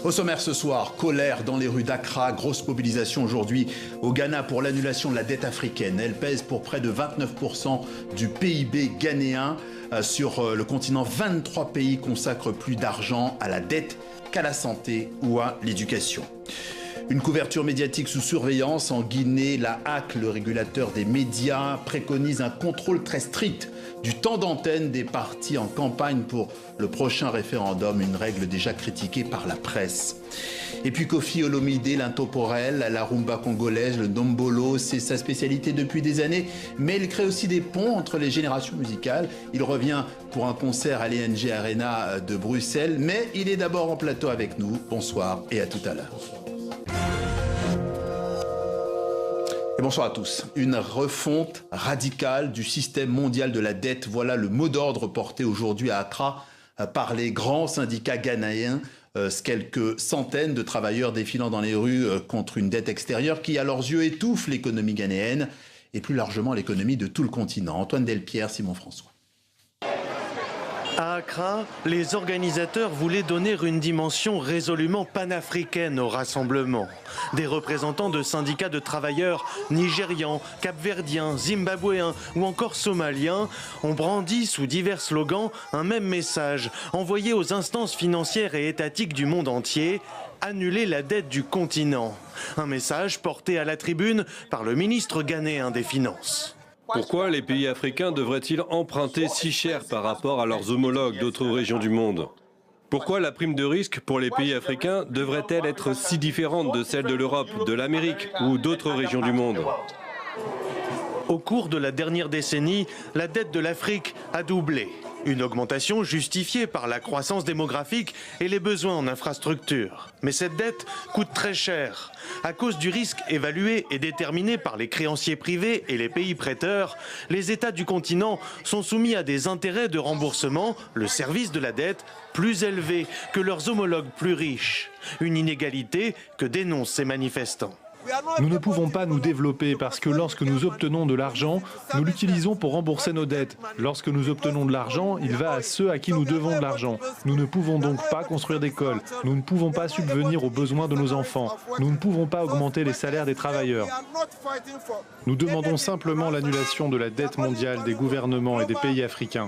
Au sommaire ce soir, colère dans les rues d'Accra, grosse mobilisation aujourd'hui au Ghana pour l'annulation de la dette africaine. Elle pèse pour près de 29% du PIB ghanéen. Sur le continent, 23 pays consacrent plus d'argent à la dette qu'à la santé ou à l'éducation. Une couverture médiatique sous surveillance en Guinée. La HAC, le régulateur des médias, préconise un contrôle très strict du temps d'antenne des partis en campagne pour le prochain référendum, une règle déjà critiquée par la presse. Et puis Koffi Olomide, l'intemporel, la rumba congolaise, le ndombolo, c'est sa spécialité depuis des années, mais il crée aussi des ponts entre les générations musicales. Il revient pour un concert à l'ENG Arena de Bruxelles, mais il est d'abord en plateau avec nous. Bonsoir et à tout à l'heure. Et bonsoir à tous. Une refonte radicale du système mondial de la dette. Voilà le mot d'ordre porté aujourd'hui à Accra par les grands syndicats ghanéens. Quelques centaines de travailleurs défilant dans les rues contre une dette extérieure qui, à leurs yeux, étouffe l'économie ghanéenne et plus largement l'économie de tout le continent. Antoine Delpierre, Simon François. À Accra, les organisateurs voulaient donner une dimension résolument panafricaine au rassemblement. Des représentants de syndicats de travailleurs nigérians, capverdiens, zimbabwéens ou encore somaliens ont brandi sous divers slogans un même message envoyé aux instances financières et étatiques du monde entier: annuler la dette du continent. Un message porté à la tribune par le ministre ghanéen des Finances. Pourquoi les pays africains devraient-ils emprunter si cher par rapport à leurs homologues d'autres régions du monde? Pourquoi la prime de risque pour les pays africains devrait-elle être si différente de celle de l'Europe, de l'Amérique ou d'autres régions du monde? Au cours de la dernière décennie, la dette de l'Afrique a doublé. Une augmentation justifiée par la croissance démographique et les besoins en infrastructures. Mais cette dette coûte très cher. À cause du risque évalué et déterminé par les créanciers privés et les pays prêteurs, les États du continent sont soumis à des intérêts de remboursement, le service de la dette, plus élevés que leurs homologues plus riches. Une inégalité que dénoncent ces manifestants. Nous ne pouvons pas nous développer parce que lorsque nous obtenons de l'argent, nous l'utilisons pour rembourser nos dettes. Lorsque nous obtenons de l'argent, il va à ceux à qui nous devons de l'argent. Nous ne pouvons donc pas construire d'écoles. Nous ne pouvons pas subvenir aux besoins de nos enfants. Nous ne pouvons pas augmenter les salaires des travailleurs. Nous demandons simplement l'annulation de la dette mondiale des gouvernements et des pays africains.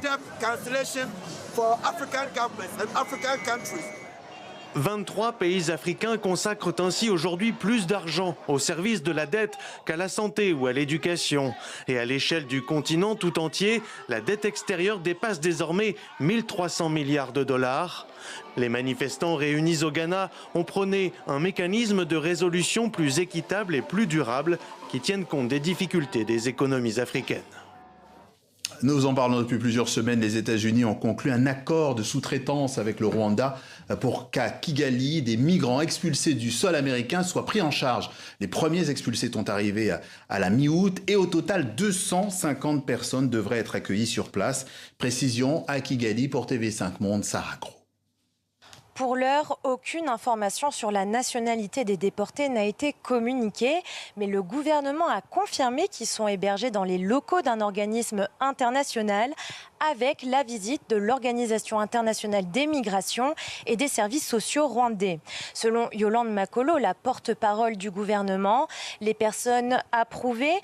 23 pays africains consacrent ainsi aujourd'hui plus d'argent au service de la dette qu'à la santé ou à l'éducation. Et à l'échelle du continent tout entier, la dette extérieure dépasse désormais 1300 milliards de dollars. Les manifestants réunis au Ghana ont prôné un mécanisme de résolution plus équitable et plus durable qui tienne compte des difficultés des économies africaines. Nous en parlons depuis plusieurs semaines. Les États-Unis ont conclu un accord de sous-traitance avec le Rwanda pour qu'à Kigali, des migrants expulsés du sol américain soient pris en charge. Les premiers expulsés sont arrivés à la mi-août et au total 250 personnes devraient être accueillies sur place. Précision à Kigali pour TV5 Monde, Sarah Gros. Pour l'heure, aucune information sur la nationalité des déportés n'a été communiquée, mais le gouvernement a confirmé qu'ils sont hébergés dans les locaux d'un organisme international avec la visite de l'Organisation internationale des migrations et des services sociaux rwandais. Selon Yolande Makolo, la porte-parole du gouvernement, les personnes approuvées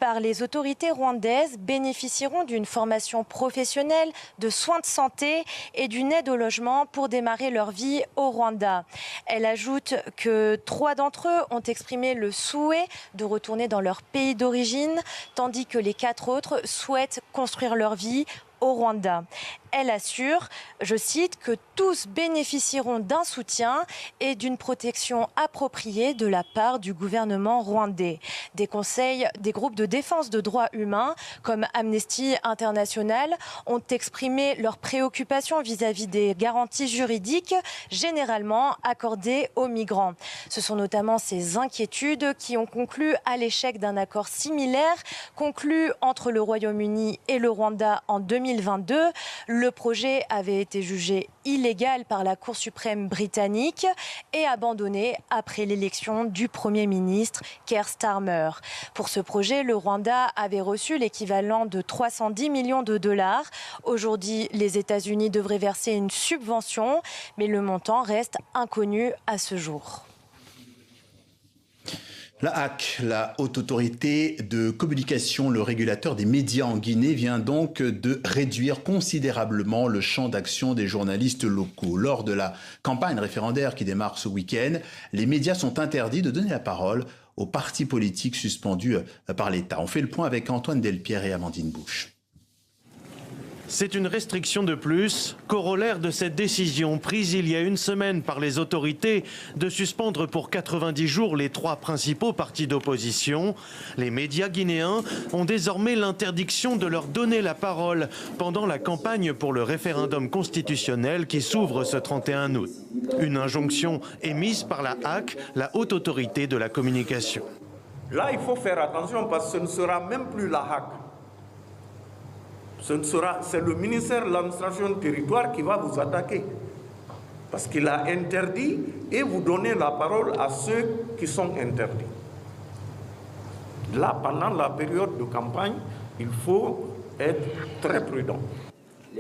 par les autorités rwandaises bénéficieront d'une formation professionnelle, de soins de santé et d'une aide au logement pour démarrer leur vie au Rwanda. Elle ajoute que 3 d'entre eux ont exprimé le souhait de retourner dans leur pays d'origine, tandis que les 4 autres souhaitent construire leur vie au Rwanda. Elle assure, je cite, que tous bénéficieront d'un soutien et d'une protection appropriée de la part du gouvernement rwandais. Des conseils des groupes de défense de droits humains comme Amnesty International ont exprimé leurs préoccupations vis-à-vis des garanties juridiques généralement accordées aux migrants. Ce sont notamment ces inquiétudes qui ont conclu à l'échec d'un accord similaire conclu entre le Royaume-Uni et le Rwanda en 2000. 2022. Le projet avait été jugé illégal par la Cour suprême britannique et abandonné après l'élection du Premier ministre Keir Starmer. Pour ce projet, le Rwanda avait reçu l'équivalent de 310 millions de dollars. Aujourd'hui, les États-Unis devraient verser une subvention, mais le montant reste inconnu à ce jour. La HAC, la Haute Autorité de Communication, le régulateur des médias en Guinée, vient donc de réduire considérablement le champ d'action des journalistes locaux. Lors de la campagne référendaire qui démarre ce week-end, les médias sont interdits de donner la parole aux partis politiques suspendus par l'État. On fait le point avec Antoine Delpierre et Amandine Bouche. C'est une restriction de plus, corollaire de cette décision prise il y a une semaine par les autorités de suspendre pour 90 jours les 3 principaux partis d'opposition. Les médias guinéens ont désormais l'interdiction de leur donner la parole pendant la campagne pour le référendum constitutionnel qui s'ouvre ce 31 août. Une injonction émise par la HAC, la Haute Autorité de la Communication. Là, il faut faire attention parce que ce ne sera même plus la HAC. C'est le ministère de l'administration du territoire qui va vous attaquer. Parce qu'il a interdit et vous donnez la parole à ceux qui sont interdits. Là, pendant la période de campagne, il faut être très prudent.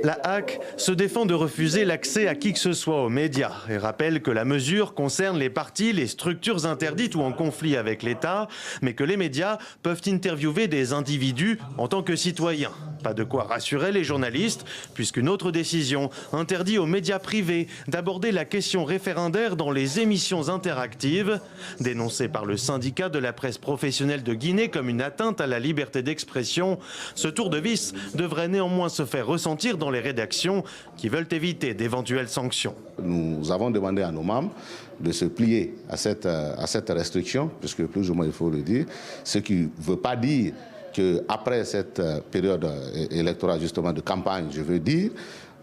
La HAC se défend de refuser l'accès à qui que ce soit aux médias et rappelle que la mesure concerne les partis, les structures interdites ou en conflit avec l'État, mais que les médias peuvent interviewer des individus en tant que citoyens. Pas de quoi rassurer les journalistes, puisqu'une autre décision interdit aux médias privés d'aborder la question référendaire dans les émissions interactives, dénoncée par le syndicat de la presse professionnelle de Guinée comme une atteinte à la liberté d'expression. Ce tour de vis devrait néanmoins se faire ressentir dans les rédactions qui veulent éviter d'éventuelles sanctions. Nous avons demandé à nos membres de se plier à cette restriction, puisque plus ou moins il faut le dire, ce qui ne veut pas dire qu'après cette période électorale justement de campagne, je veux dire,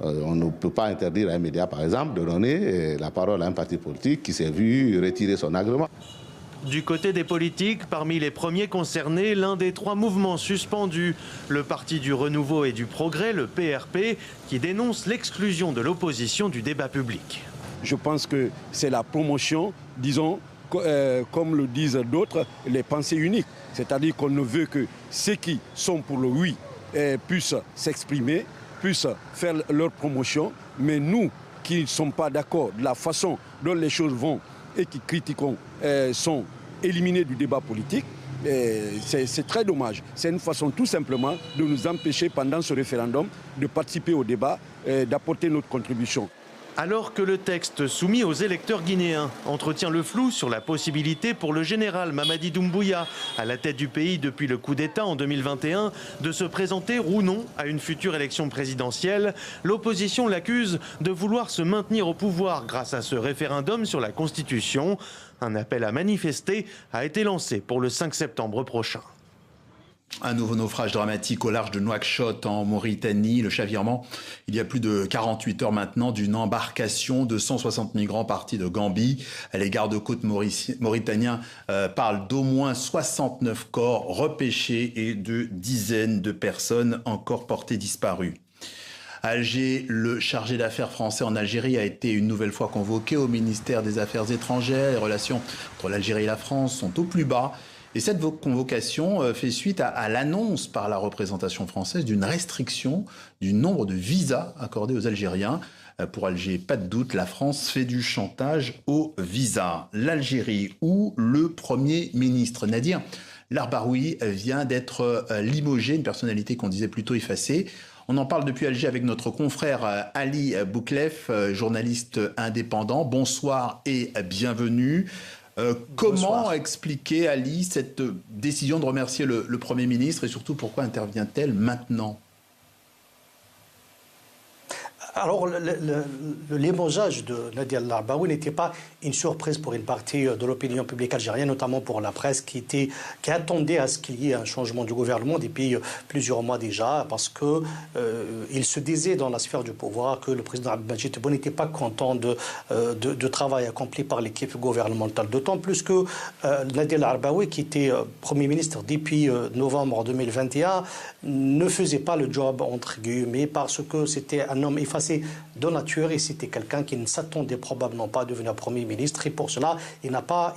on ne peut pas interdire à un média par exemple de donner la parole à un parti politique qui s'est vu retirer son agrément. Du côté des politiques, parmi les premiers concernés, l'un des 3 mouvements suspendus, le Parti du Renouveau et du Progrès, le PRP, qui dénonce l'exclusion de l'opposition du débat public. Je pense que c'est la promotion, disons, comme le disent d'autres, les pensées uniques. C'est-à-dire qu'on ne veut que ceux qui sont pour le oui puissent s'exprimer, puissent faire leur promotion, mais nous qui ne sommes pas d'accord de la façon dont les choses vont et qui critiquons sont éliminés du débat politique, c'est très dommage. C'est une façon tout simplement de nous empêcher pendant ce référendum de participer au débat, d'apporter notre contribution. Alors que le texte soumis aux électeurs guinéens entretient le flou sur la possibilité pour le général Mamadi Doumbouya, à la tête du pays depuis le coup d'État en 2021, de se présenter ou non à une future élection présidentielle, l'opposition l'accuse de vouloir se maintenir au pouvoir grâce à ce référendum sur la Constitution. Un appel à manifester a été lancé pour le 5 septembre prochain. Un nouveau naufrage dramatique au large de Nouakchott en Mauritanie. Le chavirement, il y a plus de 48 heures maintenant, d'une embarcation de 160 migrants partis de Gambie. Les gardes-côtes mauritaniens parlent d'au moins 69 corps repêchés et de dizaines de personnes encore portées disparues. À Alger, le chargé d'affaires français en Algérie a été une nouvelle fois convoqué au ministère des Affaires étrangères. Les relations entre l'Algérie et la France sont au plus bas. Et cette convocation fait suite à l'annonce par la représentation française d'une restriction du nombre de visas accordés aux Algériens. Pour Alger, pas de doute, la France fait du chantage aux visas. L'Algérie, où le Premier ministre Nadir Larbaoui vient d'être limogé, une personnalité qu'on disait plutôt effacée. On en parle depuis Alger avec notre confrère Ali Bouklef, journaliste indépendant. Bonsoir et bienvenue. Comment expliquer, Ali, cette décision de remercier le Premier ministre et surtout pourquoi intervient-elle maintenant ? Alors, le limogeage de Nadia El Arbaoui n'était pas une surprise pour une partie de l'opinion publique algérienne, notamment pour la presse qui attendait à ce qu'il y ait un changement du gouvernement depuis plusieurs mois déjà, parce qu'il se disait dans la sphère du pouvoir que le président Abdelmadjid Tebboune n'était pas content de travail accompli par l'équipe gouvernementale. D'autant plus que Nadia El Arbaoui, qui était Premier ministre depuis novembre 2021, ne faisait pas le job, entre guillemets, parce que c'était un homme effacé de nature et c'était quelqu'un qui ne s'attendait probablement pas à devenir Premier ministre et pour cela il n'a pas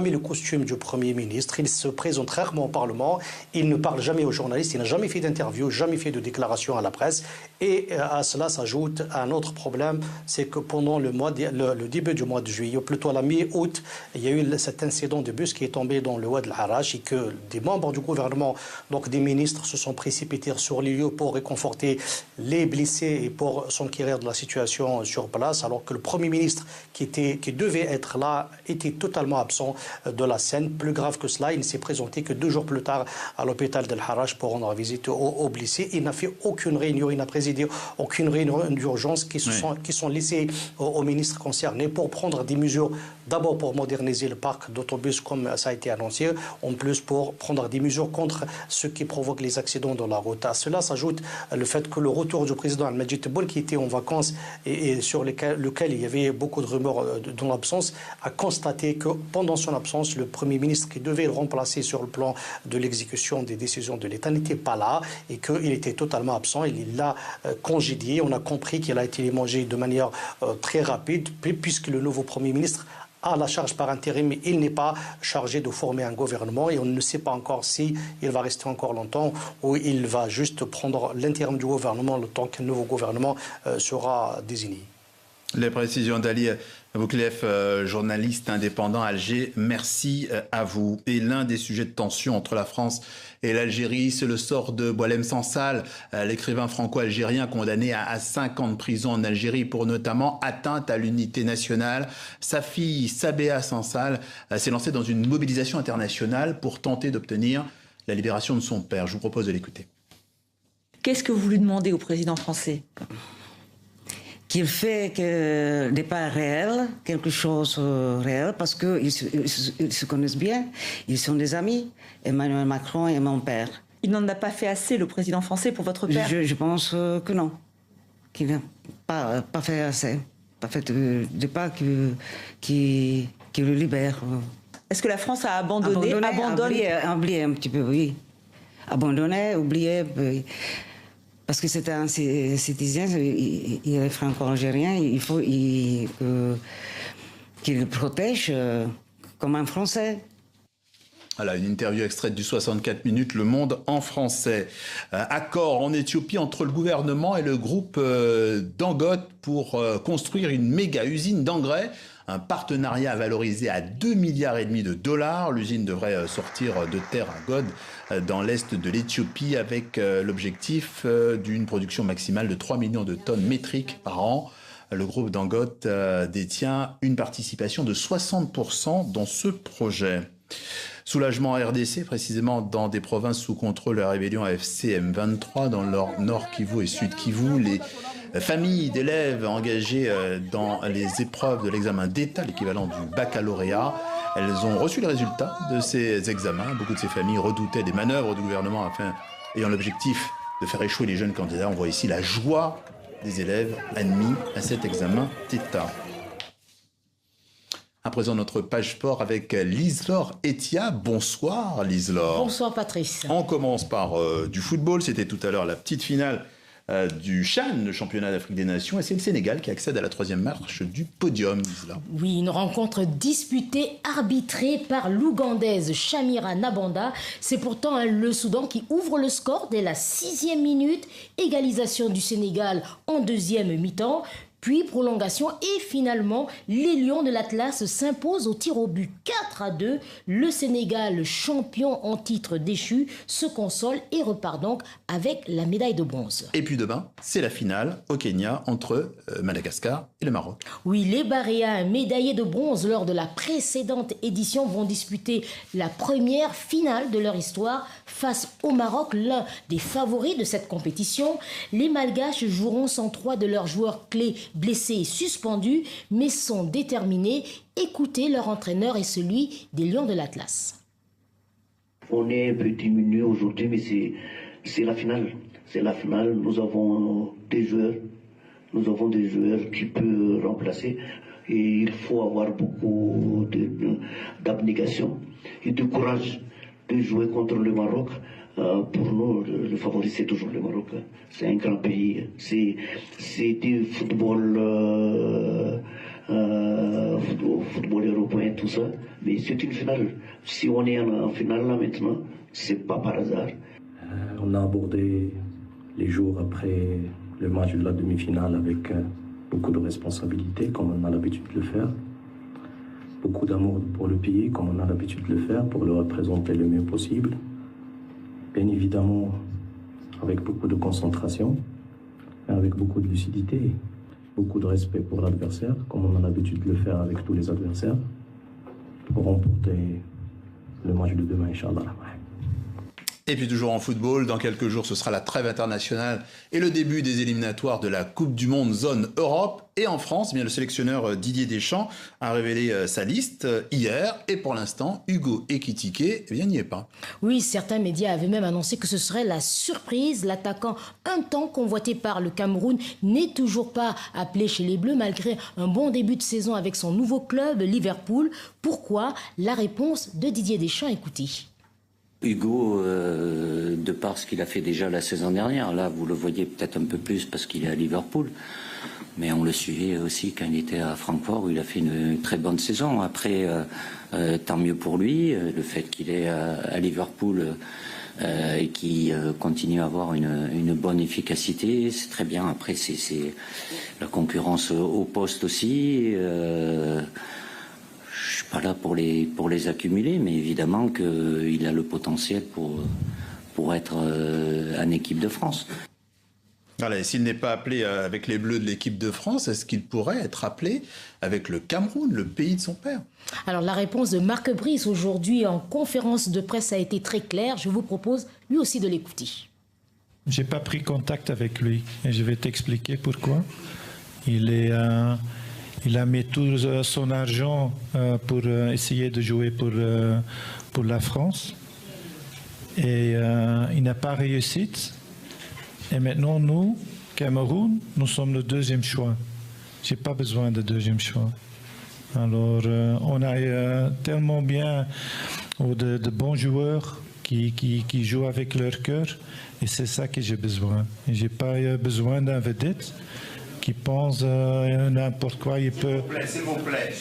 mis le costume du Premier ministre. Il se présente rarement au Parlement, il ne parle jamais aux journalistes, il n'a jamais fait d'interview, jamais fait de déclaration à la presse et à cela s'ajoute un autre problème, c'est que pendant le début du mois de juillet, ou plutôt à la mi-août, il y a eu cet incident de bus qui est tombé dans le Oued El Harrach et que des membres du gouvernement, donc des ministres, se sont précipités sur les lieux pour réconforter les blessés et pour s'enquérir de la situation sur place, alors que le Premier ministre qui devait être là était totalement absent de la scène. Plus grave que cela, il ne s'est présenté que 2 jours plus tard à l'hôpital d'El Harrach pour rendre visite aux blessés. Il n'a fait aucune réunion, il n'a présidé aucune réunion d'urgence qui sont laissées aux ministres concernés pour prendre des mesures, d'abord pour moderniser le parc d'autobus comme ça a été annoncé, en plus pour prendre des mesures contre ce qui provoque les accidents dans la route. À cela s'ajoute le fait que le retour du président Abdelmadjid Tebboune, qui était en vacances et sur lequel il y avait beaucoup de rumeurs dans l'absence, a constaté que pendant son absence, le Premier ministre qui devait le remplacer sur le plan de l'exécution des décisions de l'État n'était pas là et qu'il était totalement absent. Il l'a congédié. On a compris qu'il a été limogé de manière très rapide puisque le nouveau Premier ministre à la charge par intérim, mais il n'est pas chargé de former un gouvernement et on ne sait pas encore si il va rester encore longtemps ou il va juste prendre l'intérim du gouvernement le temps qu'un nouveau gouvernement sera désigné. Les précisions d'Ali Abouklef, journaliste indépendant à Alger, merci à vous. Et l'un des sujets de tension entre la France et l'Algérie, c'est le sort de Boualem Sansal, l'écrivain franco-algérien condamné à 5 ans de prison en Algérie pour notamment atteinte à l'unité nationale. Sa fille Sabéha Sansal s'est lancée dans une mobilisation internationale pour tenter d'obtenir la libération de son père. Je vous propose de l'écouter. Qu'est-ce que vous lui demandez au président français ? Qu'il fait des pas réels, quelque chose réel, parce qu'ils se connaissent bien, ils sont des amis, Emmanuel Macron et mon père. Il n'en a pas fait assez, le président français, pour votre père ? Je pense que non, qu'il n'a pas fait assez, pas fait de pas qui le libère. Est-ce que la France a abandonné oublié un petit peu, oui. Abandonné, oublié... Parce que c'est un citoyen, il est franco-algérien, il faut qu'il le protège comme un Français. Voilà, une interview extraite du 64 minutes, Le Monde en français. Accord en Éthiopie entre le gouvernement et le groupe Dangote pour construire une méga usine d'engrais. Un partenariat valorisé à 2,5 milliards de dollars. L'usine devrait sortir de terre à God dans l'est de l'Éthiopie avec l'objectif d'une production maximale de 3 millions de tonnes métriques par an. Le groupe Dangote détient une participation de 60% dans ce projet. Soulagement en RDC, précisément dans des provinces sous contrôle de la rébellion AFC M23, dans le Nord Kivu et Sud Kivu. Les familles d'élèves engagées dans les épreuves de l'examen d'État, l'équivalent du baccalauréat, elles ont reçu les résultats de ces examens. Beaucoup de ces familles redoutaient des manœuvres du gouvernement ayant l'objectif de faire échouer les jeunes candidats. On voit ici la joie des élèves admis à cet examen d'État. À présent, notre page sport avec Lise-Laure Etia. Bonsoir Lise-Laure. Bonsoir Patrice. On commence par du football. C'était tout à l'heure la petite finale du CHAN, le championnat d'Afrique des Nations. Et c'est le Sénégal qui accède à la 3e marche du podium, Lise-Laure. Oui, une rencontre disputée, arbitrée par l'Ougandaise Chamira Nabanda. C'est pourtant le Soudan qui ouvre le score dès la 6e minute. Égalisation du Sénégal en 2e mi-temps. puis prolongation et finalement les Lions de l'Atlas s'imposent au tir au but 4-2. Le Sénégal, champion en titre déchu, se console et repart donc avec la médaille de bronze. Et puis demain, c'est la finale au Kenya entre Madagascar et le Maroc. Oui, les Baréens, médaillés de bronze lors de la précédente édition, vont disputer la première finale de leur histoire face au Maroc, l'un des favoris de cette compétition. Les Malgaches joueront sans 3 de leurs joueurs clés blessés et suspendus, mais sont déterminés. Écoutez leur entraîneur et celui des Lions de l'Atlas. On est un peu diminué aujourd'hui, mais c'est la finale. C'est la finale. Nous avons des joueurs qui peuvent remplacer. Et il faut avoir beaucoup d'abnégation et de courage de jouer contre le Maroc. Pour nous, le favori, c'est toujours le Maroc. C'est un grand pays. C'est du football européen, tout ça. Mais c'est une finale. Si on est en finale là maintenant, c'est pas par hasard. On a abordé les jours après le match de la demi-finale avec beaucoup de responsabilités, comme on a l'habitude de le faire. Beaucoup d'amour pour le pays, comme on a l'habitude de le faire, pour le représenter le mieux possible. Bien évidemment, avec beaucoup de concentration, avec beaucoup de lucidité, beaucoup de respect pour l'adversaire, comme on a l'habitude de le faire avec tous les adversaires, pour remporter le match de demain, Inch'Allah. Et puis toujours en football, dans quelques jours, ce sera la trêve internationale et le début des éliminatoires de la Coupe du Monde zone Europe. Et en France, eh bien, le sélectionneur Didier Deschamps a révélé sa liste hier. Et pour l'instant, Hugo Ekitike n'y est pas. Oui, certains médias avaient même annoncé que ce serait la surprise. L'attaquant, un temps convoité par le Cameroun, n'est toujours pas appelé chez les Bleus, malgré un bon début de saison avec son nouveau club, Liverpool. Pourquoi? La réponse de Didier Deschamps, écoutez. Hugo, de par ce qu'il a fait déjà la saison dernière, là vous le voyez peut-être un peu plus parce qu'il est à Liverpool, mais on le suivait aussi quand il était à Francfort où il a fait une très bonne saison. Après, tant mieux pour lui, le fait qu'il est à Liverpool et qu'il continue à avoir une bonne efficacité, c'est très bien. Après, c'est la concurrence au poste aussi. Je suis pas là pour les accumuler, mais évidemment qu'il a le potentiel pour être en équipe de France. Voilà, et s'il n'est pas appelé avec les Bleus de l'équipe de France, est-ce qu'il pourrait être appelé avec le Cameroun, le pays de son père? Alors la réponse de Marc Brice aujourd'hui en conférence de presse a été très claire. Je vous propose lui aussi de l'écouter. J'ai pas pris contact avec lui et je vais t'expliquer pourquoi. Il a mis tout son argent pour essayer de jouer pour la France. Et il n'a pas réussi. Et maintenant, nous, Cameroun, nous sommes le deuxième choix. Je n'ai pas besoin de deuxième choix. Alors, on a tellement bien de bons joueurs qui jouent avec leur cœur. Et c'est ça que j'ai besoin. Je n'ai pas besoin d'un vedette qui pense n'importe quoi. S'il vous plaît.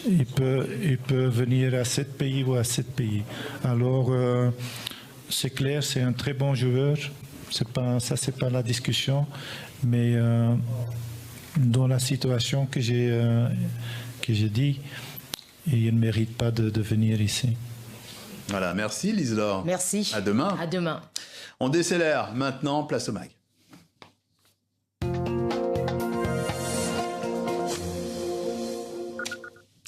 Il peut venir à 7 pays ou à 7 pays. Alors, c'est clair, c'est un très bon joueur. C'est pas la discussion. Mais dans la situation que j'ai dit, il ne mérite pas de venir ici. Voilà, merci Lise-Laure. Merci. À demain. À demain. On décélère maintenant, place au mag.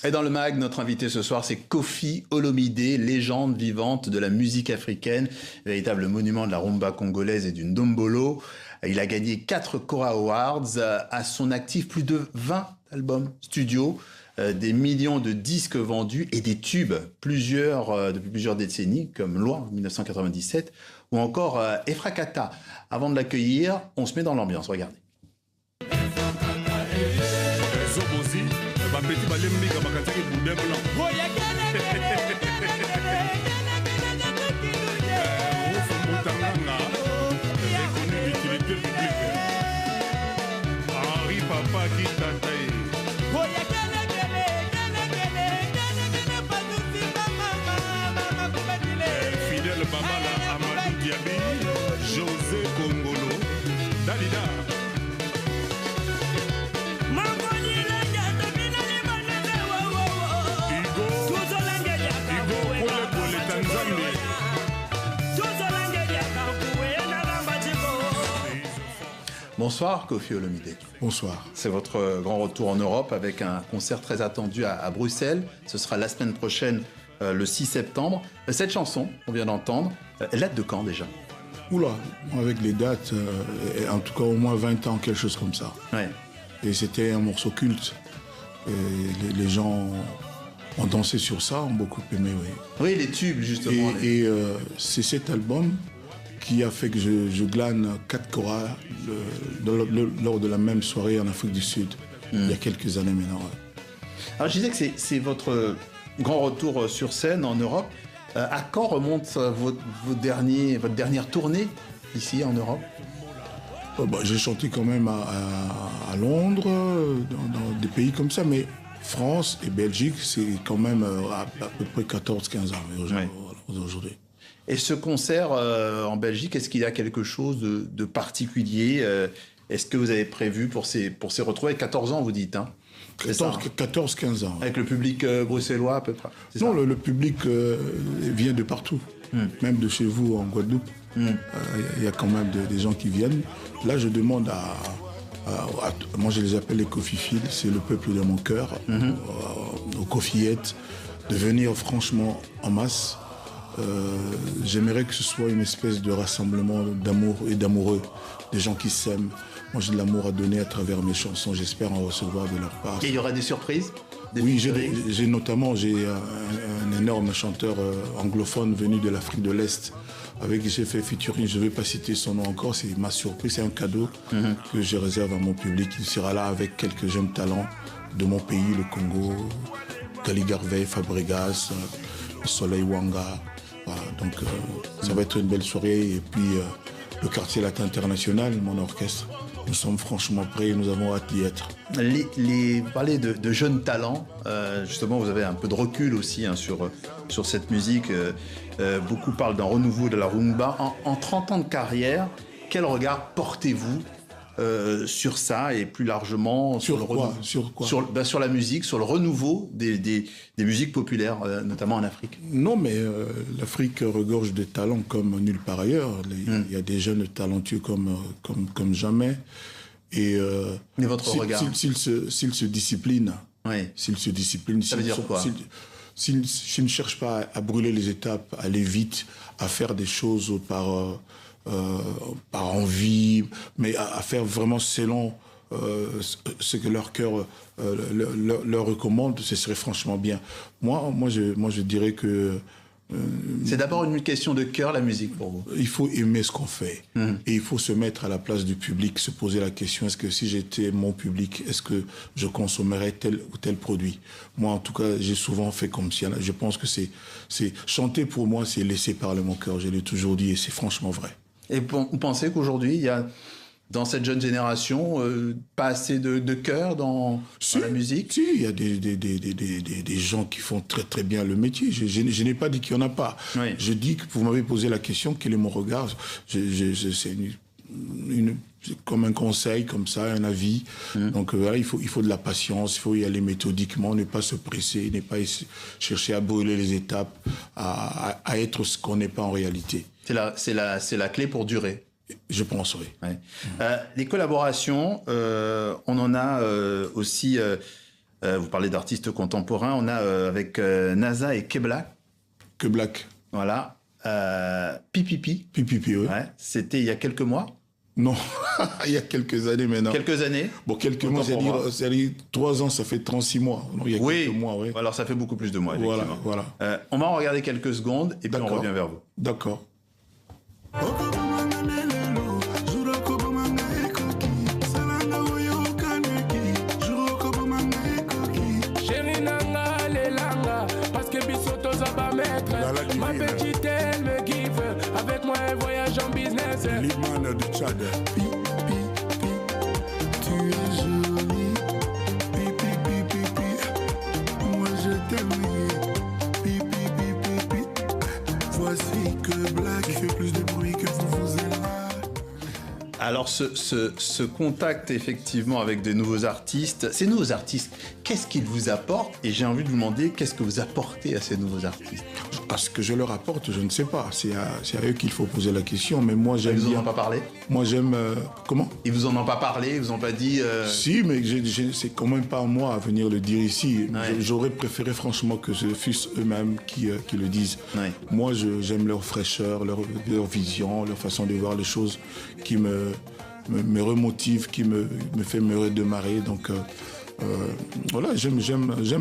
Et dans le mag, notre invité ce soir, c'est Koffi Olomide, légende vivante de la musique africaine, véritable monument de la rumba congolaise et du ndombolo. Il a gagné 4 Kora Awards, à son actif plus de 20 albums studio, des millions de disques vendus et des tubes, depuis plusieurs décennies, comme Loi en 1997, ou encore Efrakata. Avant de l'accueillir, on se met dans l'ambiance, regardez. Petit balai mika makantaki boudin blanc. Reconnu d'utilité publique. Henri Papa qui t'attaille. Fidèle Babala Amadou Diaby, José Kongolo, Dalida. Bonsoir Koffi Olomide. Bonsoir. C'est votre grand retour en Europe avec un concert très attendu à Bruxelles. Ce sera la semaine prochaine, le 6 septembre. Cette chanson qu'on vient d'entendre, elle date de quand déjà? Oula, avec les dates, en tout cas au moins 20 ans, quelque chose comme ça. Ouais. Et c'était un morceau culte. Et les gens ont dansé sur ça, ont beaucoup aimé, oui. Oui, les tubes, justement. Et c'est cet album qui a fait que je glane 4 choras lors de la même soirée en Afrique du Sud, il y a quelques années maintenant. Ouais. Alors je disais que c'est votre grand retour sur scène en Europe. À quand remonte votre dernière tournée ici en Europe? J'ai chanté quand même à Londres, dans des pays comme ça, mais France et Belgique, c'est quand même à peu près 14-15 ans aujourd'hui. Et ce concert en Belgique, est-ce qu'il y a quelque chose de particulier? Est-ce que vous avez prévu pour ces retrouvailles? 14 ans, vous dites, hein? 14-15 ans. Avec le public bruxellois à peu près? Non, le public vient de partout, même de chez vous en Guadeloupe. Il y a quand même des gens qui viennent. Là, je demande moi je les appelle les Koffiphiles, c'est le peuple de mon cœur, aux Koffiettes, de venir franchement en masse. J'aimerais que ce soit une espèce de rassemblement d'amour et d'amoureux, des gens qui s'aiment. Moi, j'ai de l'amour à donner à travers mes chansons. J'espère en recevoir de leur part. Et il y aura des surprises? Oui, j'ai notamment un énorme chanteur anglophone venu de l'Afrique de l'Est avec qui j'ai fait featuring. Je ne vais pas citer son nom encore, c'est ma surprise, c'est un cadeau que je réserve à mon public. Il sera là avec quelques jeunes talents de mon pays, le Congo, Gali Garvey, Fabregas, Soleil Wanga. Voilà, donc ça va être une belle soirée. Et puis le Quartier Latin International, mon orchestre, nous sommes franchement prêts et nous avons hâte d'y être. Vous parlez de jeunes talents, justement vous avez un peu de recul aussi sur cette musique. Beaucoup parlent d'un renouveau de la rumba. En 30 ans de carrière, quel regard portez-vous sur ça et plus largement sur la musique, sur le renouveau des musiques populaires, notamment en Afrique? Non, mais l'Afrique regorge de talents comme nulle part ailleurs. Il y a des jeunes talentueux comme jamais. Et mais votre regard, s'ils se disciplinent, ça veut dire quoi? S'ils ne cherchent pas à brûler les étapes, à aller vite, à faire des choses par envie, mais à faire vraiment selon ce que leur cœur leur recommande, ce serait franchement bien. Moi, je dirais que... c'est d'abord une question de cœur, la musique, pour vous? Il faut aimer ce qu'on fait. Et il faut se mettre à la place du public, se poser la question, est-ce que si j'étais mon public, est-ce que je consommerais tel ou tel produit? Moi, en tout cas, j'ai souvent fait comme si... Je pense que c'est chanter pour moi, c'est laisser parler mon cœur. Je l'ai toujours dit et c'est franchement vrai. Et vous pensez qu'aujourd'hui, il y a, dans cette jeune génération, pas assez de cœur dans la musique? Si, il y a des gens qui font très très bien le métier. Je n'ai pas dit qu'il n'y en a pas. Oui. Je dis que vous m'avez posé la question, quel est mon regard? C'est comme un conseil, comme ça, un avis. Donc voilà, il faut de la patience, il faut y aller méthodiquement, ne pas se presser, ne pas chercher à brûler les étapes, à être ce qu'on n'est pas en réalité. C'est la clé pour durer. Je pense, oui. Ouais. Les collaborations, on en a aussi, vous parlez d'artistes contemporains, on a avec NASA et Keblak. Keblak. Voilà. Pipipi. Pipipi, oui. Ouais. C'était il y a quelques mois? Non, il y a quelques années maintenant. Quelques années? Bon, quelques mois, c'est-à-dire 3 ans, ça fait 36 mois. Non, il y a quelques mois, oui. Alors ça fait beaucoup plus de mois, effectivement. Voilà. On va en regarder quelques secondes et puis on revient vers vous. D'accord. Ma petite, elle me give. Avec moi, elle voyage en business. L'imam de Tchad. Tu es jolie. Moi, je t'aime. Voici que Black fait plus de bruit que vous êtes là. Alors, ce contact, effectivement, avec des nouveaux artistes, ces nouveaux artistes, qu'est-ce qu'ils vous apportent? Et j'ai envie de vous demander, qu'est-ce que vous apportez à ces nouveaux artistes? À ce que je leur apporte, je ne sais pas. C'est à eux qu'il faut poser la question. Mais moi, j'aime bien... Ils vous en ont pas parlé? Moi, j'aime... comment? Ils vous en ont pas parlé? Ils vous ont pas dit... Si, mais c'est quand même pas à moi à venir le dire ici. Ouais. J'aurais préféré franchement que ce fussent eux-mêmes qui le disent. Ouais. Moi, j'aime leur fraîcheur, leur vision, leur façon de voir les choses qui me remotive, qui me fait me redémarrer. Donc voilà, j'aime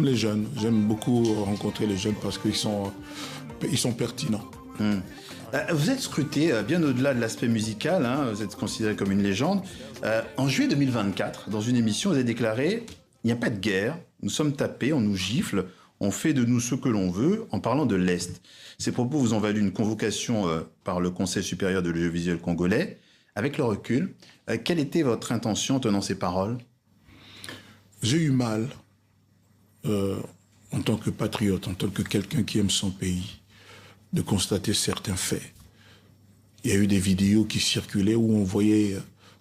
les jeunes. J'aime beaucoup rencontrer les jeunes parce qu'ils sont pertinents. Vous êtes scruté bien au-delà de l'aspect musical, hein, vous êtes considéré comme une légende. En juillet 2024, dans une émission, vous avez déclaré « Il n'y a pas de guerre, nous sommes tapés, on nous gifle, on fait de nous ce que l'on veut » en parlant de l'Est. Ces propos vous ont valu une convocation par le Conseil supérieur de l'audiovisuel congolais. Avec le recul, quelle était votre intention tenant ces paroles? J'ai eu mal, en tant que patriote, en tant que quelqu'un qui aime son pays, de constater certains faits. Il y a eu des vidéos qui circulaient où on voyait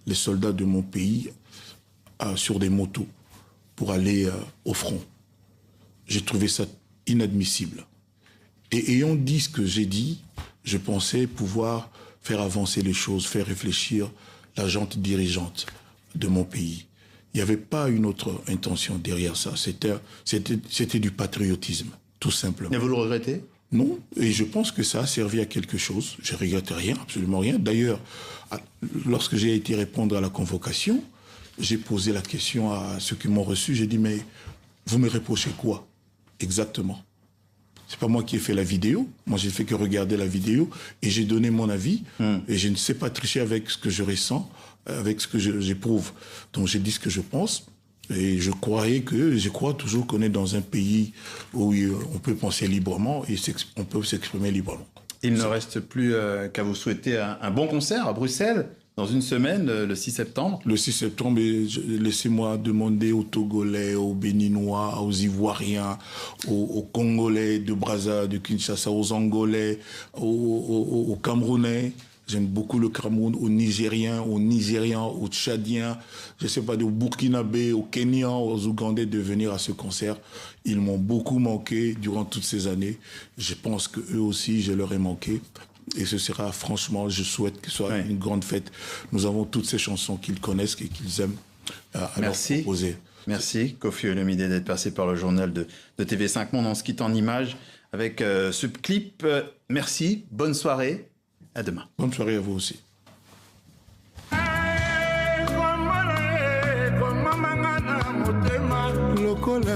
les soldats de mon pays sur des motos pour aller au front. J'ai trouvé ça inadmissible. Et ayant dit ce que j'ai dit, je pensais pouvoir faire avancer les choses, faire réfléchir la gente dirigeante de mon pays. Il n'y avait pas une autre intention derrière ça. C'était du patriotisme, tout simplement. Et vous le regrettez? Non, et je pense que ça a servi à quelque chose. Je ne regrette rien, absolument rien. D'ailleurs, lorsque j'ai été répondre à la convocation, j'ai posé la question à ceux qui m'ont reçu. J'ai dit, mais vous me reprochez quoi exactement? C'est pas moi qui ai fait la vidéo. Moi, j'ai fait que regarder la vidéo et j'ai donné mon avis. Et je ne sais pas tricher avec ce que je ressens, avec ce que j'éprouve. Donc, j'ai dit ce que je pense. Et je crois toujours qu'on est dans un pays où on peut penser librement et on peut s'exprimer librement. Il ne reste plus qu'à vous souhaiter un bon concert à Bruxelles dans une semaine, le 6 septembre. Le 6 septembre, laissez-moi demander aux Togolais, aux Béninois, aux Ivoiriens, aux Congolais de Brazza, de Kinshasa, aux Angolais, aux Camerounais. J'aime beaucoup le Cameroun, aux Nigériens, aux Tchadiens, je ne sais pas, aux Burkinabés, aux Kenyans, aux Ougandais de venir à ce concert. Ils m'ont beaucoup manqué durant toutes ces années. Je pense qu'eux aussi, je leur ai manqué. Et ce sera, franchement, je souhaite que ce soit une grande fête. Nous avons toutes ces chansons qu'ils connaissent et qu'ils aiment à leur proposer. Merci, Koffi Olomide, d'être passé par le journal de TV5 Monde. On se quitte en images avec ce clip. Merci, bonne soirée. À demain. Bonne soirée à vous aussi. Lokola